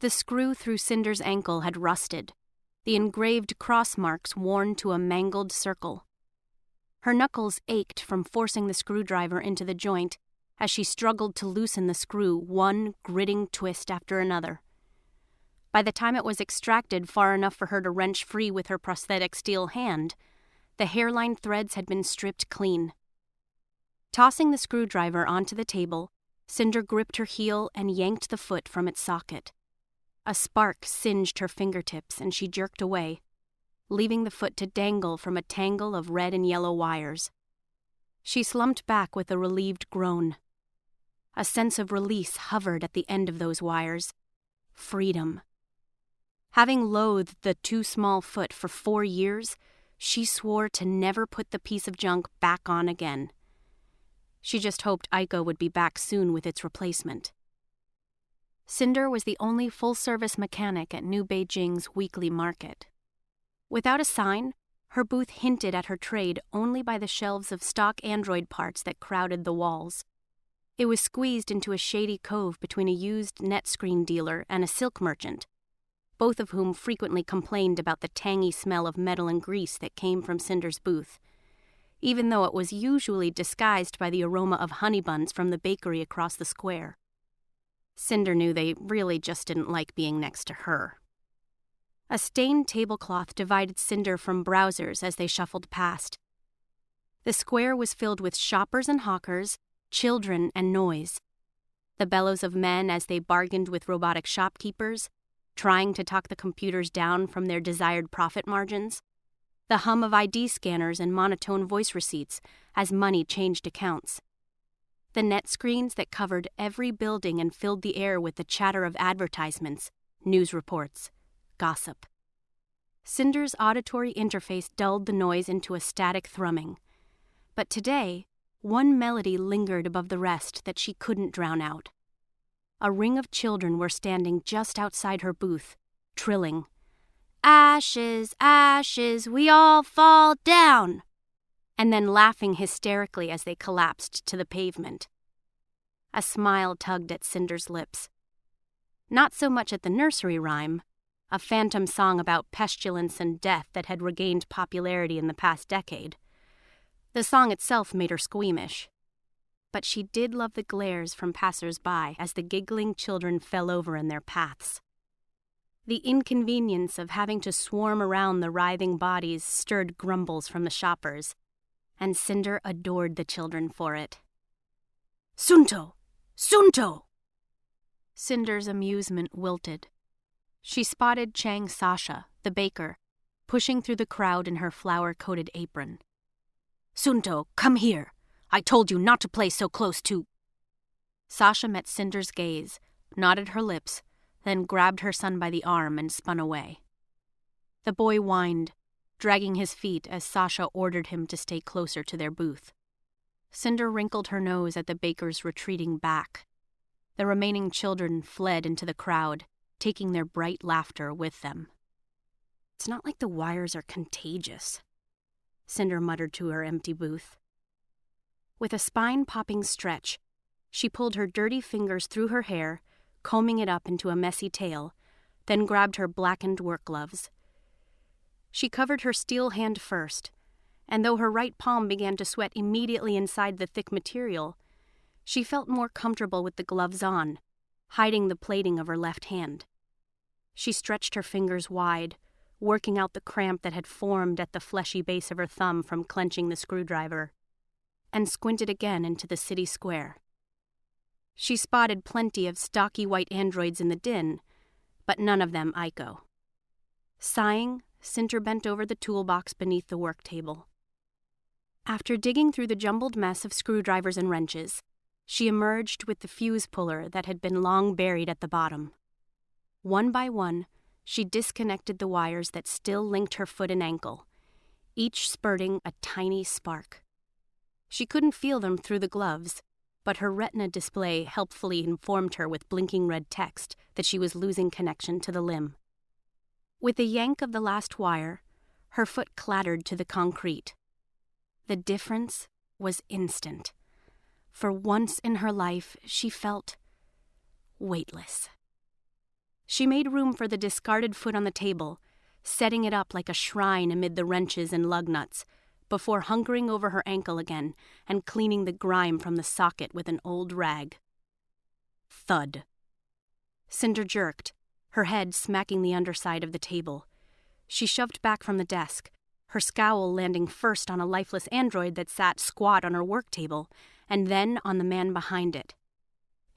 The screw through Cinder's ankle had rusted, the engraved cross marks worn to a mangled circle. Her knuckles ached from forcing the screwdriver into the joint as she struggled to loosen the screw, one gritting twist after another. By the time it was extracted far enough for her to wrench free with her prosthetic steel hand, the hairline threads had been stripped clean. Tossing the screwdriver onto the table, Cinder gripped her heel and yanked the foot from its socket. A spark singed her fingertips and she jerked away, leaving the foot to dangle from a tangle of red and yellow wires. She slumped back with a relieved groan. A sense of release hovered at the end of those wires. Freedom. Having loathed the too small foot for 4 years, she swore to never put the piece of junk back on again. She just hoped Aiko would be back soon with its replacement. Cinder was the only full-service mechanic at New Beijing's weekly market. Without a sign, her booth hinted at her trade only by the shelves of stock android parts that crowded the walls. It was squeezed into a shady cove between a used net-screen dealer and a silk merchant, both of whom frequently complained about the tangy smell of metal and grease that came from Cinder's booth, even though it was usually disguised by the aroma of honey buns from the bakery across the square. Cinder knew they really just didn't like being next to her. A stained tablecloth divided Cinder from browsers as they shuffled past. The square was filled with shoppers and hawkers, children and noise. The bellows of men as they bargained with robotic shopkeepers, trying to talk the computers down from their desired profit margins. The hum of ID scanners and monotone voice receipts as money changed accounts. The net screens that covered every building and filled the air with the chatter of advertisements, news reports, gossip. Cinder's auditory interface dulled the noise into a static thrumming. But today, one melody lingered above the rest that she couldn't drown out. A ring of children were standing just outside her booth, trilling, "Ashes, ashes, we all fall down," and then laughing hysterically as they collapsed to the pavement. A smile tugged at Cinder's lips. Not so much at the nursery rhyme, a phantom song about pestilence and death that had regained popularity in the past decade. The song itself made her squeamish. But she did love the glares from passers-by as the giggling children fell over in their paths. The inconvenience of having to swarm around the writhing bodies stirred grumbles from the shoppers, and Cinder adored the children for it. "Sunto! Sunto!" Cinder's amusement wilted. She spotted Chang Sasha, the baker, pushing through the crowd in her flower-coated apron. "Sunto, come here! I told you not to play so close to—" Sasha met Cinder's gaze, knotted her lips, then grabbed her son by the arm and spun away. The boy whined, dragging his feet as Sasha ordered him to stay closer to their booth. Cinder wrinkled her nose at the baker's retreating back. The remaining children fled into the crowd, taking their bright laughter with them. "It's not like the wires are contagious," Cinder muttered to her empty booth. With a spine-popping stretch, she pulled her dirty fingers through her hair, combing it up into a messy tail, then grabbed her blackened work gloves. She covered her steel hand first, and though her right palm began to sweat immediately inside the thick material, she felt more comfortable with the gloves on, hiding the plating of her left hand. She stretched her fingers wide, working out the cramp that had formed at the fleshy base of her thumb from clenching the screwdriver, and squinted again into the city square. She spotted plenty of stocky white androids in the din, but none of them Aiko. Sighing, Cinder bent over the toolbox beneath the work table. After digging through the jumbled mess of screwdrivers and wrenches, she emerged with the fuse puller that had been long buried at the bottom. One by one, she disconnected the wires that still linked her foot and ankle, each spurting a tiny spark. She couldn't feel them through the gloves, but her retina display helpfully informed her with blinking red text that she was losing connection to the limb. With a yank of the last wire, her foot clattered to the concrete. The difference was instant. For once in her life, she felt weightless. She made room for the discarded foot on the table, setting it up like a shrine amid the wrenches and lug nuts, before hunkering over her ankle again and cleaning the grime from the socket with an old rag. Thud. Cinder jerked, her head smacking the underside of the table. She shoved back from the desk, her scowl landing first on a lifeless android that sat squat on her work table, and then on the man behind it.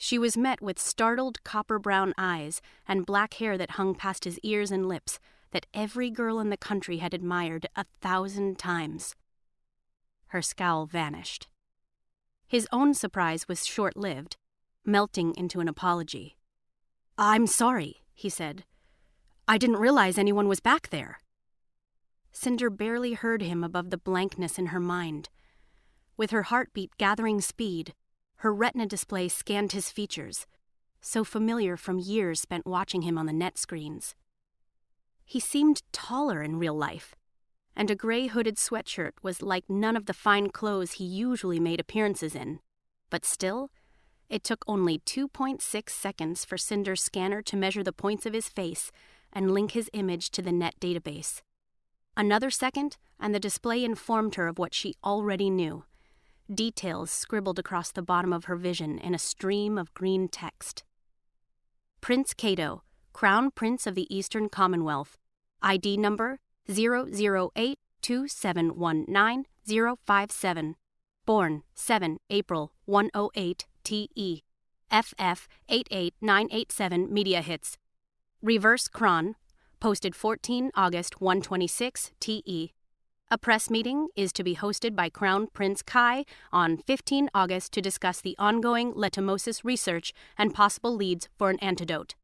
She was met with startled copper-brown eyes and black hair that hung past his ears and lips that every girl in the country had admired 1,000 times. Her scowl vanished. His own surprise was short-lived, melting into an apology. "I'm sorry," he said. "I didn't realize anyone was back there." Cinder barely heard him above the blankness in her mind. With her heartbeat gathering speed, her retina display scanned his features, so familiar from years spent watching him on the net screens. He seemed taller in real life, and a gray hooded sweatshirt was like none of the fine clothes he usually made appearances in. But still, it took only 2.6 seconds for Cinder's scanner to measure the points of his face and link his image to the net database. Another second, and the display informed her of what she already knew. Details scribbled across the bottom of her vision in a stream of green text. Prince Cato, Crown Prince of the Eastern Commonwealth, ID number 0082719-057, born 7 April 108 TE, FF 88987 Media Hits, Reverse Cron, posted 14 August 126 TE. A press meeting is to be hosted by Crown Prince Kai on 15 August to discuss the ongoing letumosis research and possible leads for an antidote.